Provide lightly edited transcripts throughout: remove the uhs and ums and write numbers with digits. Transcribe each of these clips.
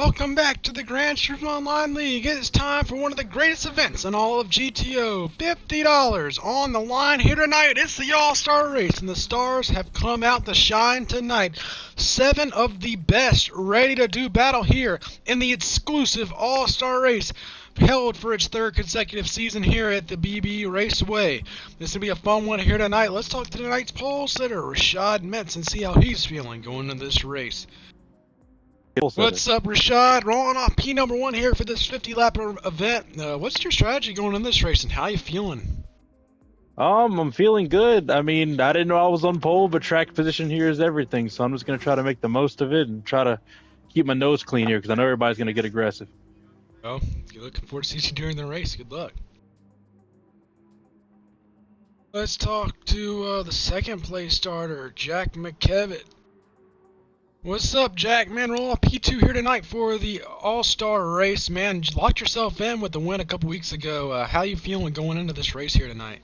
Welcome back to the Grand Street Online League. It is time for one of the greatest events in all of GTO. $50 on the line here tonight. It's the All-Star race, and the stars have come out to shine tonight. 7 of the best ready to do battle here in the exclusive All-Star race, held for its 3rd consecutive season here at the BB Raceway. This will be a fun one here tonight. Let's talk to tonight's pole sitter, Rashad Metz, and see how he's feeling going into this race. What's up, Rashad? Rolling off P number 1 here for this 50-lap event. What's your strategy going in this race, and how you feeling? I'm feeling good. I mean, I didn't know I was on pole, but track position here is everything, so I'm just going to try to make the most of it and try to keep my nose clean here because I know everybody's going to get aggressive. Well, you're looking forward to see you during the race. Good luck. Let's talk to the second place starter, Jack McKevitt. What's up, Jack? Man, roll off P2 here tonight for the All-Star race. Man, you locked yourself in with the win a couple weeks ago. How you feeling going into this race here tonight?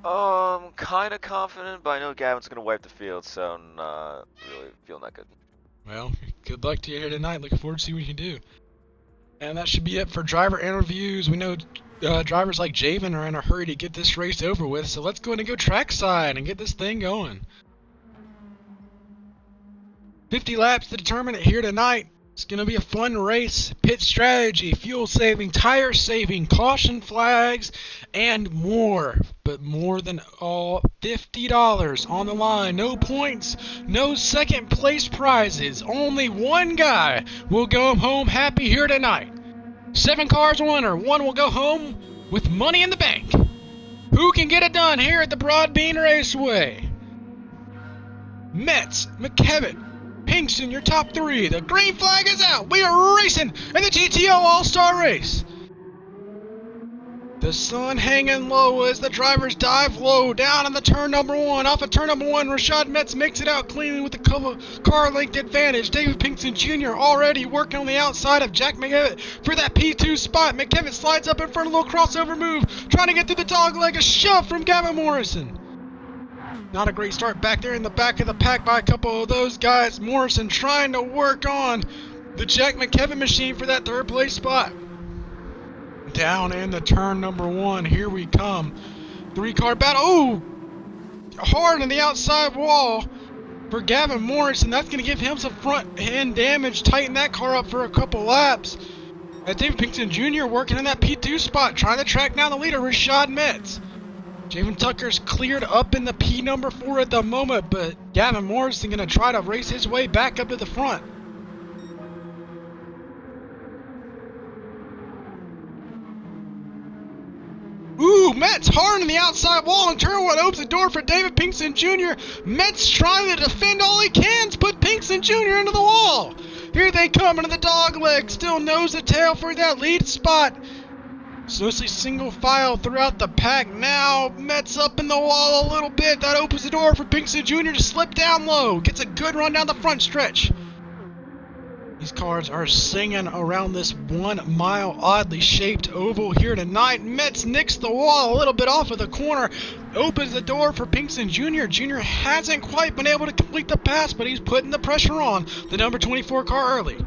Kind of confident, but I know Gavin's gonna wipe the field, so I'm not really feeling that good. Well, good luck to you here tonight. Looking forward to see what you can do. And that should be it for driver interviews. We know drivers like Javen are in a hurry to get this race over with, so let's go ahead and go trackside and get this thing going. 50 laps to determine it here tonight. It's going to be a fun race. Pit strategy, fuel saving, tire saving, caution flags, and more. But more than all, $50 on the line. No points, no second place prizes. Only one guy will go home happy here tonight. 7 cars winner. One will go home with money in the bank. Who can get it done here at the Broadbean Raceway? Metz, McKevitt, Pinkston, your top 3. The green flag is out. We are racing in the GTO All-Star race. The sun hanging low as the drivers dive low down in the turn number 1. Off of turn number 1, Rashad Metz makes it out cleanly with the car length advantage. David Pinkston Jr. already working on the outside of Jack McKevitt for that P2 spot. McKevitt slides up in front, a little crossover move, trying to get through the dog leg. A shove from Gavin Morrison. Not a great start back there in the back of the pack by a couple of those guys. Morrison trying to work on the Jack McKevitt machine for that 3rd place spot. Down in the turn number 1. Here we come. 3-car battle. Oh! Hard on the outside wall for Gavin Morrison. That's going to give him some front end damage. Tighten that car up for a couple laps. And David Pinkston Jr. working in that P2 spot. Trying to track down the leader, Rashad Metz. Javen Tucker's cleared up in the P number 4 at the moment, but Gavin Morrison going to try to race his way back up to the front. Ooh, Metz hard on the outside wall, and turn 1 opens the door for David Pinkston Jr. Metz trying to defend all he can to put Pinkston Jr. into the wall. Here they come into the dog leg, still nose to tail for that lead spot. So mostly single file throughout the pack now. Metz up in the wall a little bit. That opens the door for Pinkston Jr. to slip down low. Gets a good run down the front stretch. These cars are singing around this 1 mile oddly shaped oval here tonight. Metz nicks the wall a little bit off of the corner. Opens the door for Pinkston Jr. Jr. hasn't quite been able to complete the pass, but he's putting the pressure on the number 24 car early.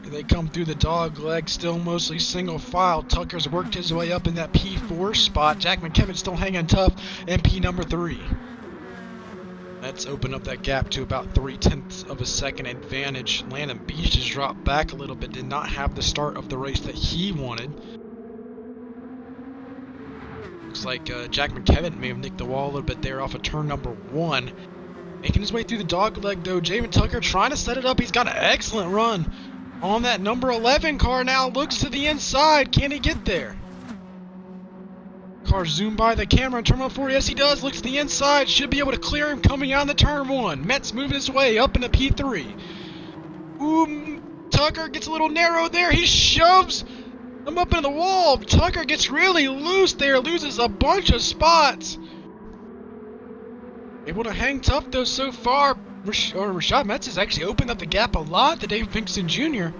They come through the dog leg, still mostly single file. Tucker's worked his way up in that P4 spot. Jack McKevitt still hanging tough in P number 3. Let's open up that gap to about 0.3 of a second advantage. Landon Beach has dropped back a little bit, did not have the start of the race that he wanted. Looks like Jack McKevitt may have nicked the wall a little bit there off of turn number 1. Making his way through the dog leg though, Javen Tucker trying to set it up. He's got an excellent run on that number 11 car now. Looks to the inside. Can he get there? Car zoomed by the camera in turn 4. Yes, he does. Looks to the inside. Should be able to clear him coming on the turn 1. Metz moving his way up into P3. Ooh, Tucker gets a little narrow there. He shoves him up into the wall. Tucker gets really loose there. Loses a bunch of spots. Able to hang tough though so far. Rashad Metz has actually opened up the gap a lot to Dave Pinkston Jr.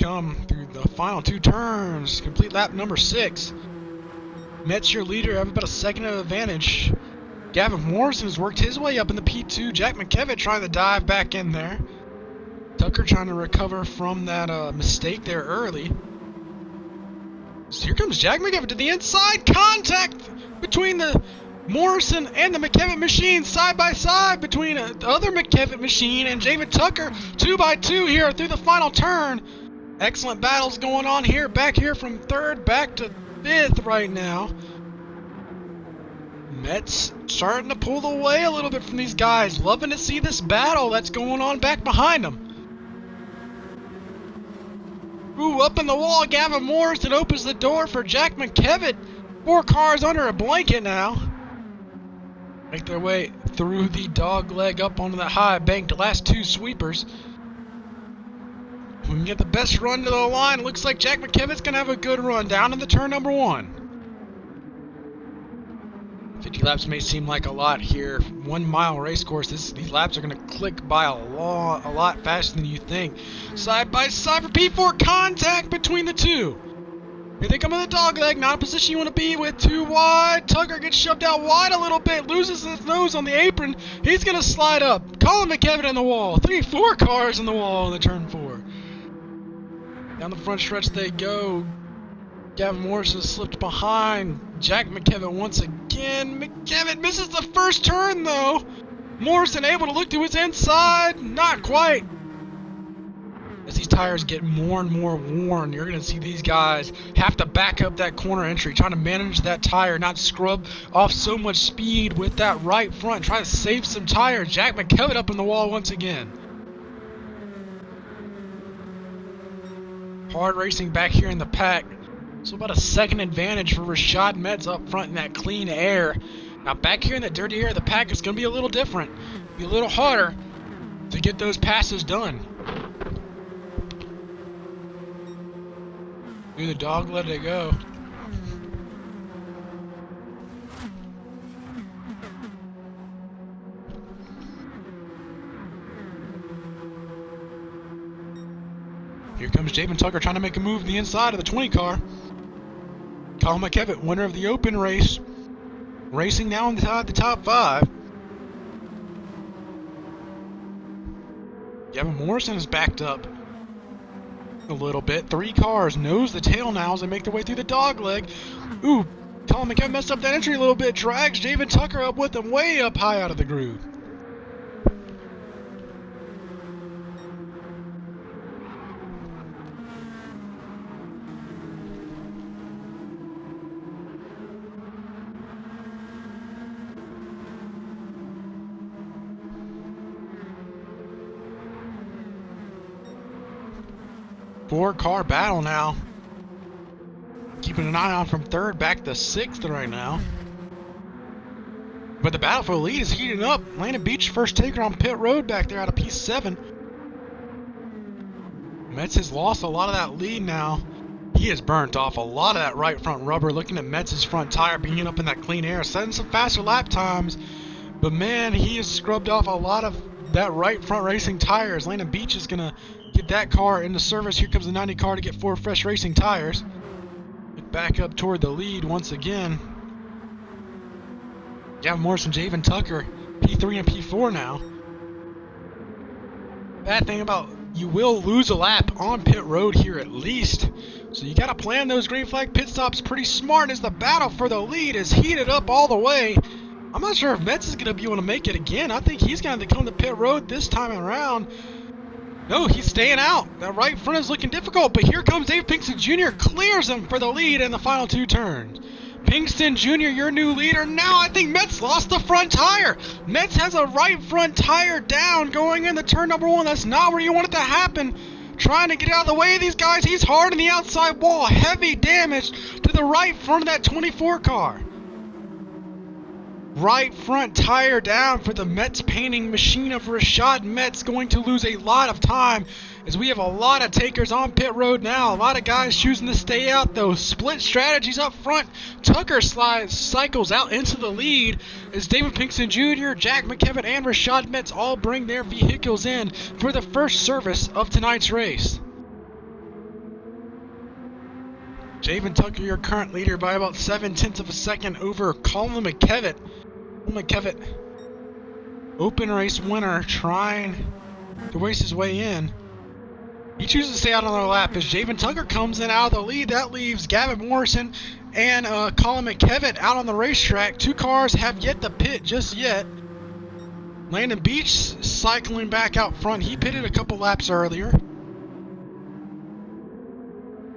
Come through the final 2 turns. Complete lap number 6. Metz, your leader, have about a second of advantage. Gavin Morrison has worked his way up in the P2. Jack McKevitt trying to dive back in there. Tucker trying to recover from that mistake there early. So here comes Jack McKevitt to the inside. Contact between the Morrison and the McKevitt machine side by side between the other McKevitt machine and David Tucker 2x2 here through the final turn. Excellent battles going on here, back here from third back to fifth right now. Mets starting to pull away a little bit from these guys. Loving to see this battle that's going on back behind them. Ooh, up in the wall, Gavin Morrison opens the door for Jack McKevitt. 4 cars under a blanket now. Make their way through the dog leg up onto the high bank. The last 2 sweepers. We can get the best run to the line. Looks like Jack McKevitt's going to have a good run down in the turn number 1. 50 laps may seem like a lot here. 1 mile race course. These laps are going to click by a lot faster than you think. Side by side for P4. Contact between the 2. Here they come in the dog leg. Not a position you want to be with. 2 wide. Tucker gets shoved out wide a little bit. Loses his nose on the apron. He's going to slide up. Colin McKevitt in the wall. 4 cars in the wall in the turn 4. Down the front stretch they go. Gavin Morrison slipped behind. Jack McKevitt once again. McKevitt misses the first turn though. Morrison able to look to his inside. Not quite. As these tires get more and more worn, you're going to see these guys have to back up that corner entry, trying to manage that tire, not scrub off so much speed with that right front, try to save some tires. Jack McKevitt up in the wall once again. Hard racing back here in the pack. So about a second advantage for Rashad Metz up front in that clean air. Now back here in the dirty air of the pack, it's going to be a little different. Be a little harder to get those passes done. Do the dog let it go. Here comes Javen Tucker trying to make a move to the inside of the 20 car. Colin McKevitt, winner of the open race. Racing now inside the top 5. Gavin Morrison is backed up a little bit. 3 cars nose the tail now as they make their way through the dog leg. Ooh, Colin McKevitt messed up that entry a little bit. Drags Javen Tucker up with him way up high out of the groove. Four-car battle now. Keeping an eye on from third back to 6th right now. But the battle for the lead is heating up. Landon Beach first taker on pit road back there out of P7. Metz has lost a lot of that lead now. He has burnt off a lot of that right front rubber. Looking at Metz's front tire being up in that clean air. Setting some faster lap times. But man, he has scrubbed off a lot of that right front racing tires. Landon Beach is going to get that car into service. Here comes the 90 car to get 4 fresh racing tires. Get back up toward the lead once again. Gavin Morrison, Javen Tucker, P3 and P4 now. Bad thing about you will lose a lap on pit road here at least. So you got to plan those green flag pit stops pretty smart as the battle for the lead is heated up all the way. I'm not sure if Metz is going to be able to make it again. I think he's going to come to pit road this time around. No, he's staying out. That right front is looking difficult, but here comes Dave Pinkston Jr. Clears him for the lead in the final 2 turns. Pinkston Jr., your new leader. Now I think Metz lost the front tire. Metz has a right front tire down going into turn number 1. That's not where you want it to happen. Trying to get out of the way of these guys. He's hard on the outside wall. Heavy damage to the right front of that 24 car. Right front tire down for the Metz painting machine of Rashad Metz. Going to lose a lot of time as we have a lot of takers on pit road now. A lot of guys choosing to stay out though. Split strategies up front. Tucker cycles out into the lead as David Pinkston Jr., Jack McKevitt, and Rashad Metz all bring their vehicles in for the first service of tonight's race. Javen Tucker, your current leader, by about 0.7 of a second over Colin McKevitt. McKevitt, open race winner, trying to race his way in. He chooses to stay out on the lap as Javen Tucker comes in out of the lead. That leaves Gavin Morrison and Colin McKevitt out on the racetrack. Two cars have yet to pit just yet. Landon Beach cycling back out front. He pitted a couple laps earlier.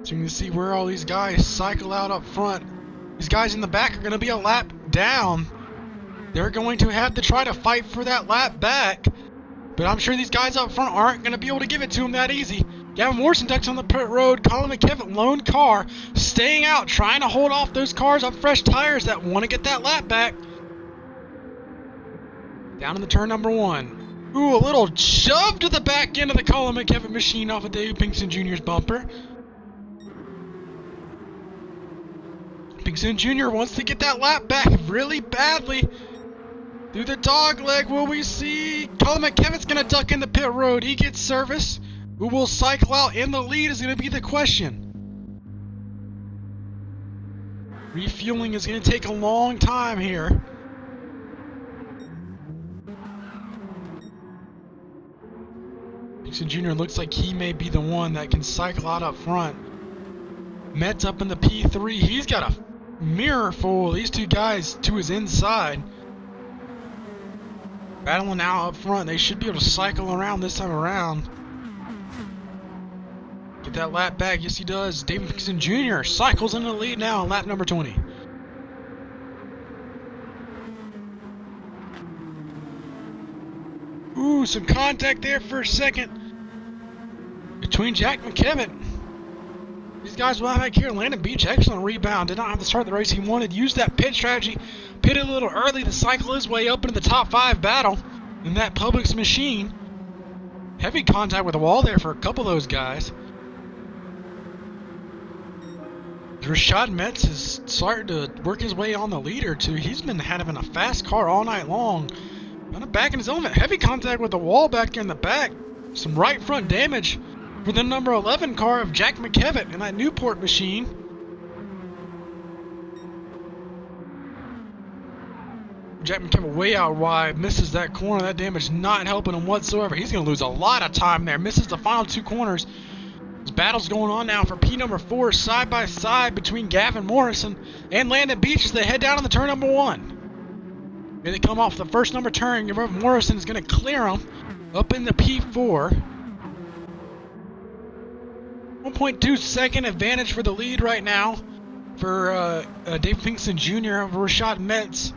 So you can see where all these guys cycle out up front. These guys in the back are going to be a lap down. They're going to have to try to fight for that lap back. But I'm sure these guys up front aren't going to be able to give it to him that easy. Gavin Morrison ducks on the pit road. Colin McKevitt, lone car, staying out, trying to hold off those cars on fresh tires that want to get that lap back. Down in the turn number 1. Ooh, a little shove to the back end of the Colin McKevitt machine off of Dave Pinkston Jr.'s bumper. Pinkston Jr. wants to get that lap back really badly. Through the dog leg, will we see Colin McKevitt's going to duck in the pit road. He gets service. Who will cycle out in the lead is going to be the question. Refueling is going to take a long time here. Pinkston Jr. looks like he may be the one that can cycle out up front. Met's up in the P3. He's got a mirror full of these two guys to his inside. Battling now up front. They should be able to cycle around this time around. Get that lap back. Yes, he does. David Pinkston Jr. cycles into the lead now on lap number 20. Ooh, some contact there for a second between Jack McKevitt. These guys will have back here. Landon Beach, excellent rebound. Did not have the start of the race he wanted. Used that pit strategy. Pitted a little early to cycle his way up into the top 5 battle in that Publix machine. Heavy contact with the wall there for a couple of those guys. Rashad Metz is starting to work his way on the leader too. He's been having a fast car all night long. Kind of back in his element. Heavy contact with the wall back there in the back. Some right front damage for the number 11 car of Jack McKevitt in that Newport machine. Jack McKevitt way out wide, misses that corner. That damage not helping him whatsoever. He's going to lose a lot of time there. Misses the final 2 corners. This battle's going on now for P number 4, side by side between Gavin Morrison and Landon Beach as they head down on the turn number 1. Here they come off the first number turn. Morrison is going to clear him up in the P4. 1.2 second advantage for the lead right now for Dave Pinkston Jr. over Rashad Metz.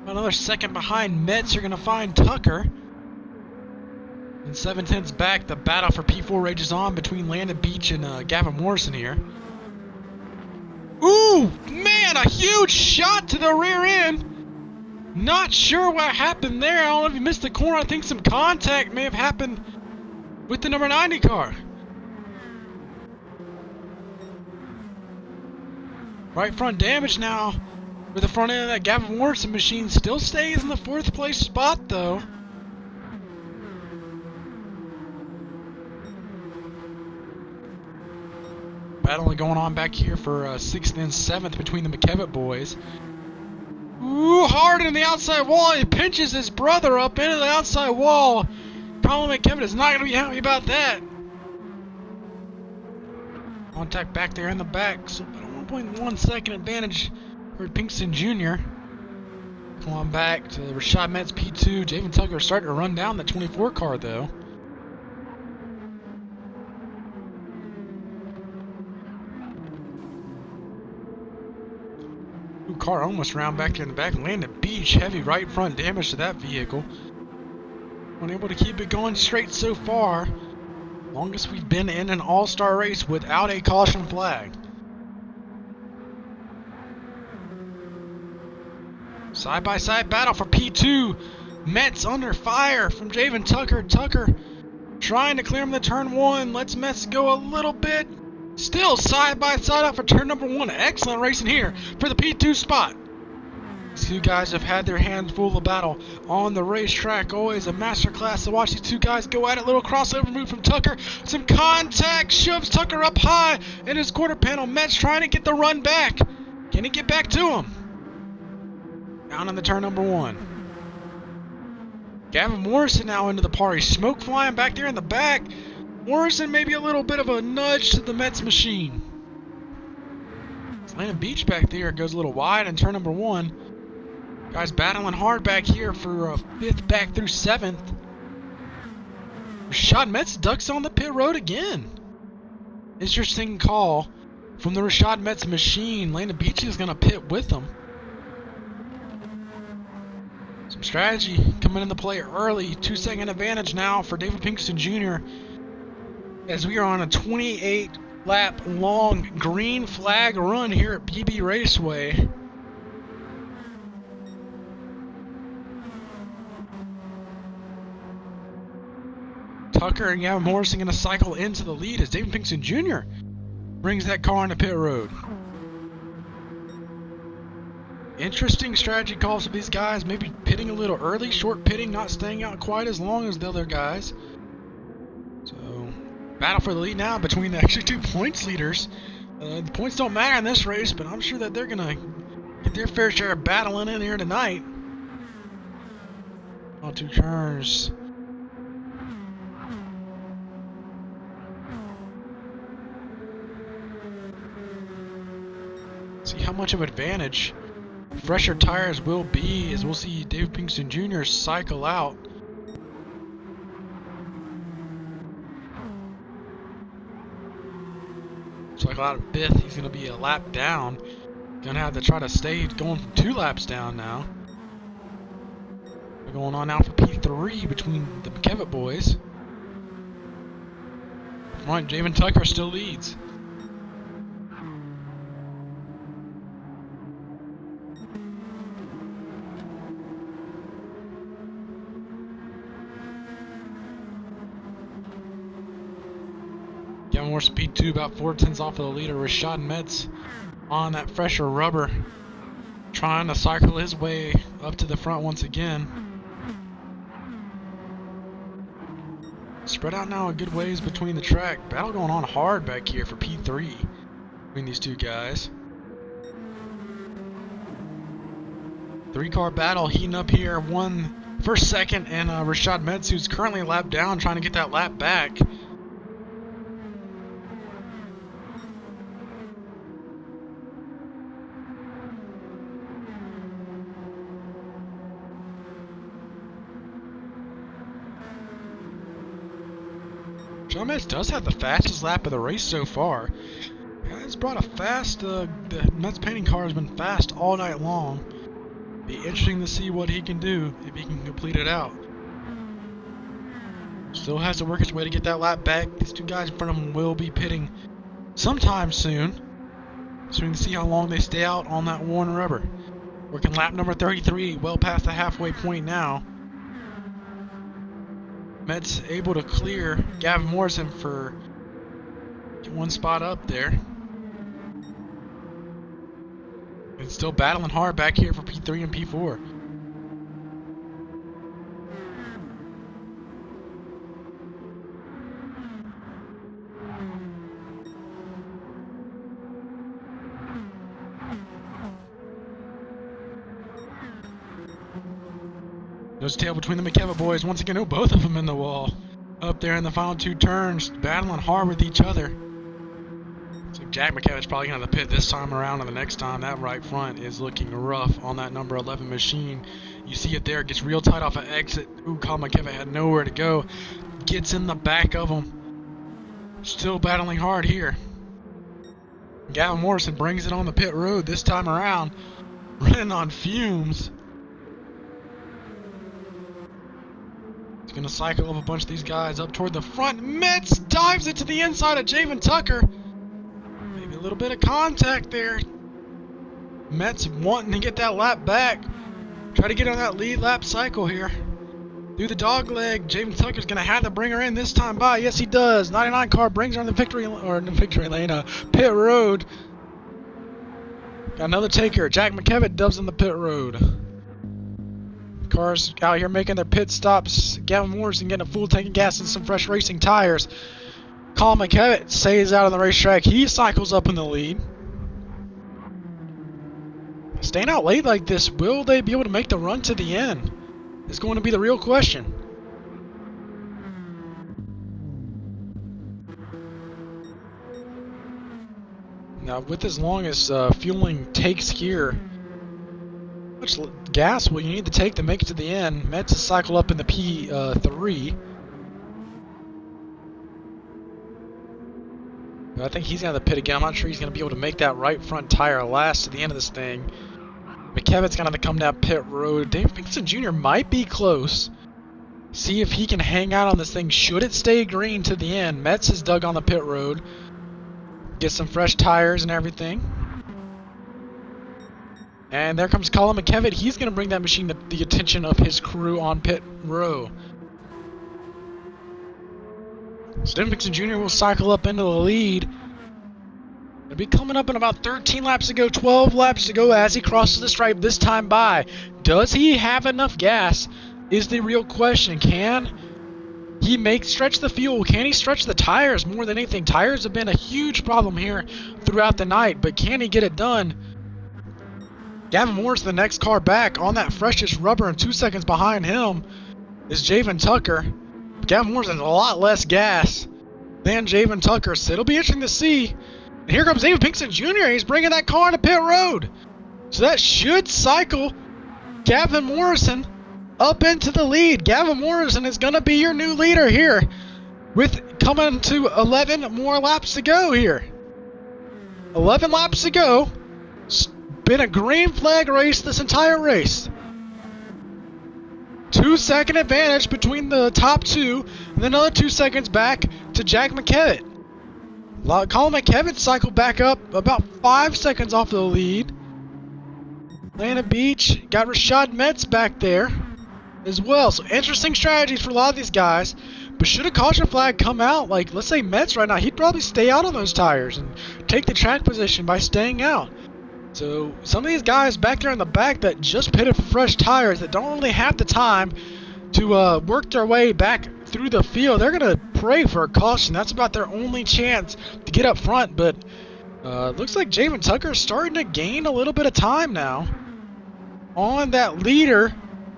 Another second behind Metz. You're going to find Tucker. And 7/10 back, the battle for P4 rages on between Landon Beach and Gavin Morrison here. Ooh, man, a huge shot to the rear end. Not sure what happened there. I don't know if he missed the corner. I think some contact may have happened with the number 90 car. Right front damage now for the front end of that Gavin Morrison machine. Still stays in the 4th place spot though. Battling going on back here for 6th and 7th between the McKevitt boys. Ooh, hard in the outside wall. He pinches his brother up into the outside wall. Colin McKevitt is not going to be happy about that. Contact back there in the back. So 1.1 second advantage for Pinkston Jr. Come on back to Rashad Metz P2. Javen Tucker starting to run down the 24 car though. Car almost round back there in the back. Landon Beach, heavy right front damage to that vehicle. Unable to keep it going straight so far. Longest we've been in an all-star race without a caution flag. Side-by-side battle for P2. Metz under fire from Javen Tucker. Tucker trying to clear him the turn 1. Lets Metz go a little bit. Still side-by-side up for turn number 1. Excellent racing here for the P2 spot. These two guys have had their hands full of battle on the racetrack. Always a masterclass to watch these two guys go at it. Little crossover move from Tucker. Some contact shoves Tucker up high in his quarter panel. Metz trying to get the run back. Can he get back to him? Down on the turn number 1. Gavin Morrison now into the party. Smoke flying back there in the back. Morrison maybe a little bit of a nudge to the Mets machine. Landon Beach back there goes a little wide in turn number 1. Guys battling hard back here for 5th back through 7th. Rashad Metz ducks on the pit road again. Interesting call from the Rashad Metz machine. Landon Beach is going to pit with him. Some strategy coming into play early. 2-second advantage now for David Pinkston Jr. as we are on a 28-lap long green flag run here at BB Raceway. Tucker and Gavin Morrison going to cycle into the lead as David Pinkston Jr. brings that car onto pit road. Interesting strategy calls for these guys, maybe pitting a little early, short pitting, not staying out quite as long as the other guys. So, battle for the lead now between the actually 2 points leaders. The points don't matter in this race, but I'm sure that they're going to get their fair share of battling in here tonight. All 2 turns. See how much of advantage fresher tires will be as we'll see David Pinkston Jr. cycle out. Cycle out of 5th, he's going to be a lap down. Going to have to try to stay going 2 laps down now. We're going on now for P3 between the McKevitt boys. Front, Jamin Tucker still leads. Gavin Morrison P2 about 4/10 off of the leader. Rashad Metz on that fresher rubber, trying to cycle his way up to the front once again. Spread out now a good ways between the track. Battle going on hard back here for P3 between these 2 guys. 3-car battle heating up here. First, second, and Rashad Metz, who's currently a lap down, trying to get that lap back. Rashad Metz does have the fastest lap of the race so far. He's brought a fast, the Mets painting car has been fast all night long. Be interesting to see what he can do if he can complete it out. Still has to work his way to get that lap back. These 2 guys in front of him will be pitting sometime soon. So we can see how long they stay out on that worn rubber. Working lap number 33, well past the halfway point now. Mets able to clear Gavin Morrison for 1 spot up there. And still battling hard back here for P3 and P4. Nose to tail between the McKevitt boys. Once again, both of them in the wall. Up there in the final 2 turns, battling hard with each other. So Jack McKevitt's probably going to pit this time around, and the next time that right front is looking rough on that number 11 machine. You see it there, gets real tight off an exit. Ooh, Colin McKevitt had nowhere to go. Gets in the back of him. Still battling hard here. Gavin Morrison brings it on the pit road this time around. Running on fumes. He's going to cycle up a bunch of these guys up toward the front. Metz dives into the inside of Jamin Tucker. Maybe a little bit of contact there. Metz wanting to get that lap back. Try to get on that lead lap cycle here. Through the dog leg, Jamin Tucker's going to have to bring her in this time by. Yes, he does. 99 car brings her on the victory lane, pit road. Got another taker. Jack McKevitt dubs in the pit road. Cars out here making their pit stops. Gavin Morrison getting a full tank of gas and some fresh racing tires. Colin McKevitt stays out on the racetrack. He cycles up in the lead. Staying out late like this, will they be able to make the run to the end? It's going to be the real question. Now, with as long as fueling takes here, how much gas will you need to take to make it to the end? Metz is cycled up in the P3. I think he's going to pit again. I'm not sure he's going to be able to make that right front tire last to the end of this thing. McKevitt's going to come down pit road. Dave Pinkston Jr. might be close. See if he can hang out on this thing. Should it stay green to the end? Metz is dug on the pit road. Get some fresh tires and everything. And there comes Colin McKevitt. He's going to bring that machine to the attention of his crew on pit row. So Dave Pinkston Jr. will cycle up into the lead. It'll be coming up in about 13 laps to go, 12 laps to go as he crosses the stripe this time by. Does he have enough gas is the real question. Can he stretch the fuel? Can he stretch the tires more than anything? Tires have been a huge problem here throughout the night, but can he get it done? Gavin Moore's the next car back on that freshest rubber, and 2 seconds behind him is Javen Tucker. Gavin Moore's has a lot less gas than Javen Tucker, so it'll be interesting to see. And here comes David Pinkston Jr. He's bringing that car into pit road. So that should cycle Gavin Morrison up into the lead. Gavin Morrison is going to be your new leader here, with coming to 11 more laps to go here. 11 laps to go. It's been a green flag race this entire race. 2-second advantage between the top two, and then another 2 seconds back to Jack McKevitt. Colin McKevitt cycled back up about 5 seconds off the lead. Atlanta Beach got Rashad Metz back there as well. So interesting strategies for a lot of these guys. But should a caution flag come out, like let's say Metz right now, he'd probably stay out on those tires and take the track position by staying out. So some of these guys back there in the back that just pitted for fresh tires, that don't really have the time to work their way back through the field, they're going to pray for a caution. That's about their only chance to get up front. But looks like Javen Tucker is starting to gain a little bit of time now on that leader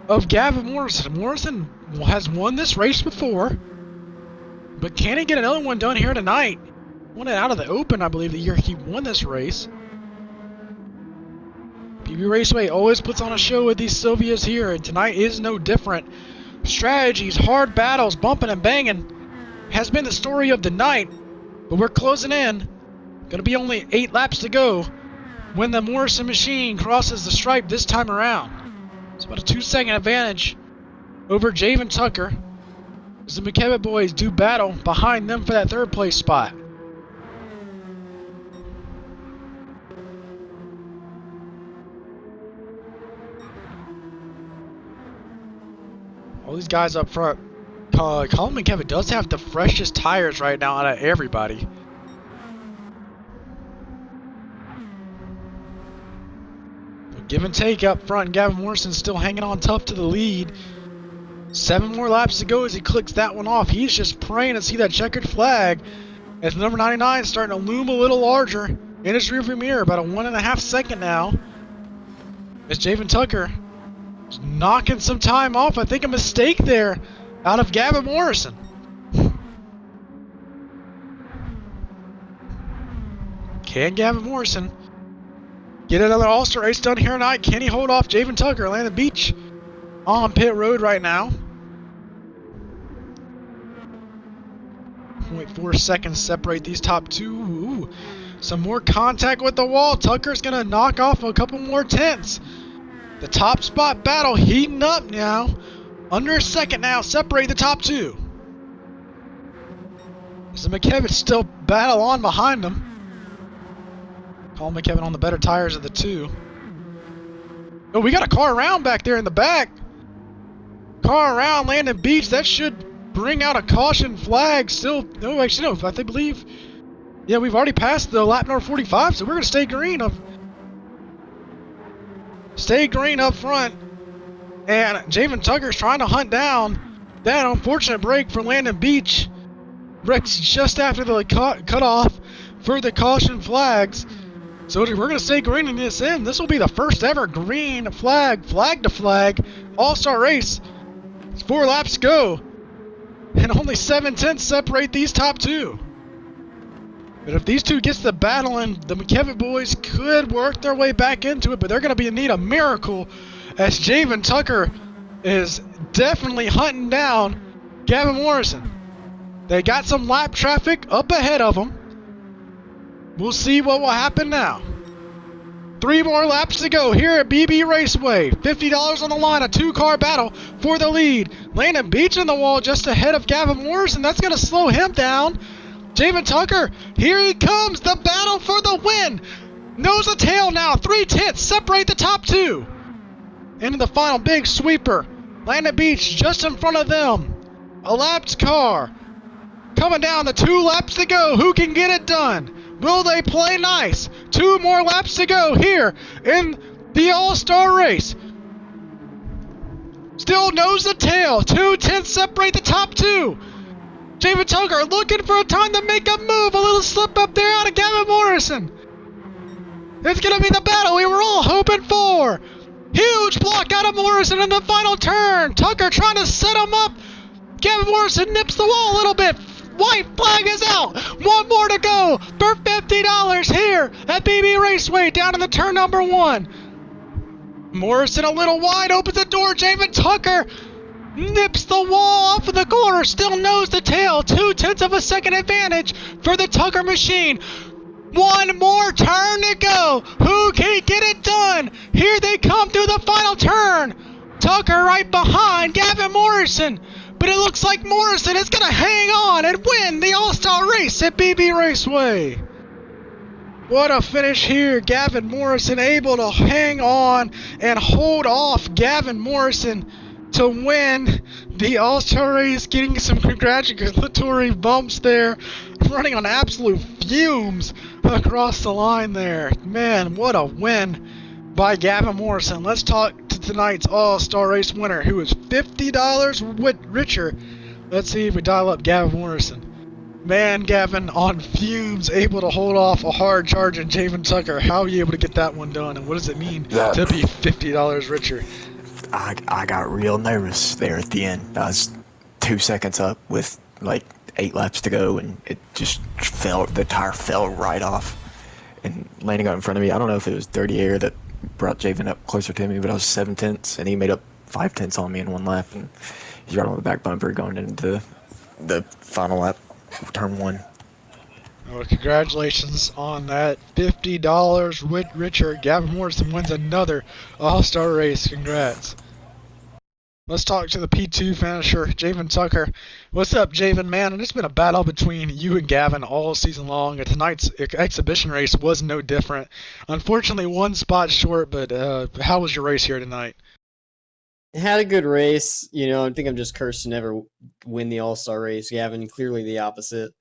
of Gavin Morrison. Morrison has won this race before, but can he get another one done here tonight? Won it out of the open, I believe, the year he won this race. PB Raceway always puts on a show with these Sylvias here, and tonight is no different. Strategies, hard battles, bumping and banging has been the story of the night, but we're closing in. Gonna be only 8 laps to go when the Morrison machine crosses the stripe this time around. It's about a 2-second advantage over Javen Tucker as the McKevitt boys do battle behind them for that 3rd place spot. All these guys up front. Colin McKevitt does have the freshest tires right now out of everybody. Give and take up front. Gavin Morrison still hanging on tough to the lead. 7 more laps to go as he clicks that one off. He's just praying to see that checkered flag as number 99 is starting to loom a little larger in his rearview mirror. About a 1.5 second now. As Javen Tucker is knocking some time off. I think a mistake there out of Gavin Morrison. Can Gavin Morrison get another All-Star race done here tonight? Can he hold off Javen Tucker? Atlanta Beach on pit road right now. 0.4 seconds separate these top two. Ooh, some more contact with the wall. Tucker's going to knock off a couple more tenths. The top spot battle heating up now. Under a second now, separate the top two. As the McKevitt still battle on behind them. Colin McKevitt on the better tires of the two. Oh, we got a car around back there in the back. Car around Landon Beach. That should bring out a caution flag. Still, no, actually, no. I believe, yeah, we've already passed the lap number 45, so we're going to stay green. Stay green up front. And Javen Tucker's trying to hunt down that unfortunate break for Landon Beach. Breaks just after the cut off for the caution flags. So we're going to stay green in this end. This will be the first ever green flag to flag, All-Star race. It's 4 laps to go. And only 7 tenths separate these top two. But if these two gets the battle, and the McKevitt boys could work their way back into it, but they're going to be in need of a miracle, as Javen Tucker is definitely hunting down Gavin Morrison. They got some lap traffic up ahead of them. We'll see what will happen now. 3 more laps to go here at BB Raceway. $50 on the line, a 2-car battle for the lead. Landon Beach in the wall just ahead of Gavin Morrison. That's going to slow him down. Javen Tucker, here he comes. The battle for the win. Nose to tail now. 3/10 separate the top 2. Into the final big sweeper. Landon Beach just in front of them. A lapped car. Coming down, the 2 laps to go. Who can get it done? Will they play nice? 2 more laps to go here in the All-Star race. Still nose to tail. 2/10 separate the top 2. Javen Tucker looking for a time to make a move. A little slip up there out of Gavin Morrison. It's going to be the battle we were all hoping for. Huge block out of Morrison in the final turn. Tucker trying to set him up. Gavin Morrison nips the wall a little bit. White flag is out. 1 more to go for $50 here at BB Raceway down in the turn number 1. Morrison a little wide, opens the door. Javen Tucker nips the wall off of the corner. Still nose to tail. 0.2 of a second advantage for the Tucker machine. 1 more turn to go. Who can get it done? Here they come through the final turn. Tucker right behind Gavin Morrison. But it looks like Morrison is going to hang on and win the All-Star race at BB Raceway. What a finish here. Gavin Morrison able to hang on and hold off Gavin Morrison to win the All-Star race, getting some congratulatory bumps there, running on absolute fumes across the line there. Man, what a win by Gavin Morrison. Let's talk to tonight's All-Star race winner, who is $50 richer. Let's see if we dial up Gavin Morrison. Man, Gavin on fumes, able to hold off a hard charge in Javen Tucker. How are you able to get that one done, and what does it mean to be $50 richer? I got real nervous there at the end. I was 2 seconds up with like 8 laps to go, and it just the tire fell right off. And Landon got in front of me. I don't know if it was dirty air that brought Javen up closer to me, but I was 7/10, and he made up 5/10 on me in 1 lap, and he's right on the back bumper going into the final lap, turn 1. Well, congratulations on that. $50 richer. Gavin Morrison wins another All-Star race. Congrats. Let's talk to the P2 finisher, Javen Tucker. What's up, Javen, man? It's been a battle between you and Gavin all season long, and tonight's exhibition race was no different. Unfortunately, 1 spot short, but how was your race here tonight? Had a good race. You know, I think I'm just cursed to never win the All-Star race. Gavin, clearly the opposite.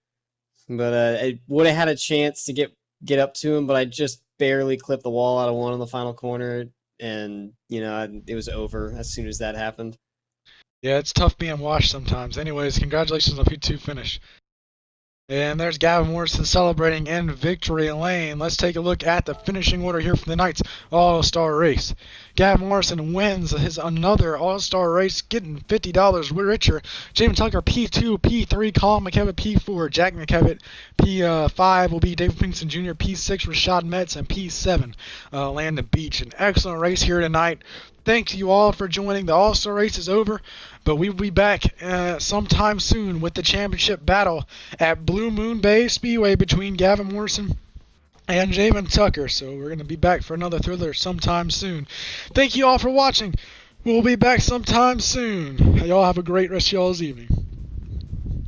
But I would have had a chance to get up to him, but I just barely clipped the wall out of 1 on the final corner, and, you know, it was over as soon as that happened. Yeah, it's tough being washed sometimes. Anyways, congratulations on P2 finish. And there's Gavin Morrison celebrating in victory lane. Let's take a look at the finishing order here for the night's All-Star race. Gavin Morrison wins his another All-Star race, getting $50 richer. Javen Tucker P2, P3, Colin McKevitt P4, Jack McKevitt P5 will be David Pinkston Jr., P6 Rashad Metz, and P7 Landon Beach. An excellent race here tonight. Thank you all for joining. The All-Star race is over, but we will be back sometime soon with the championship battle at Blue Moon Bay Speedway between Gavin Morrison and Javen Tucker. So we're going to be back for another thriller sometime soon. Thank you all for watching. We'll be back sometime soon. Y'all have a great rest of y'all's evening.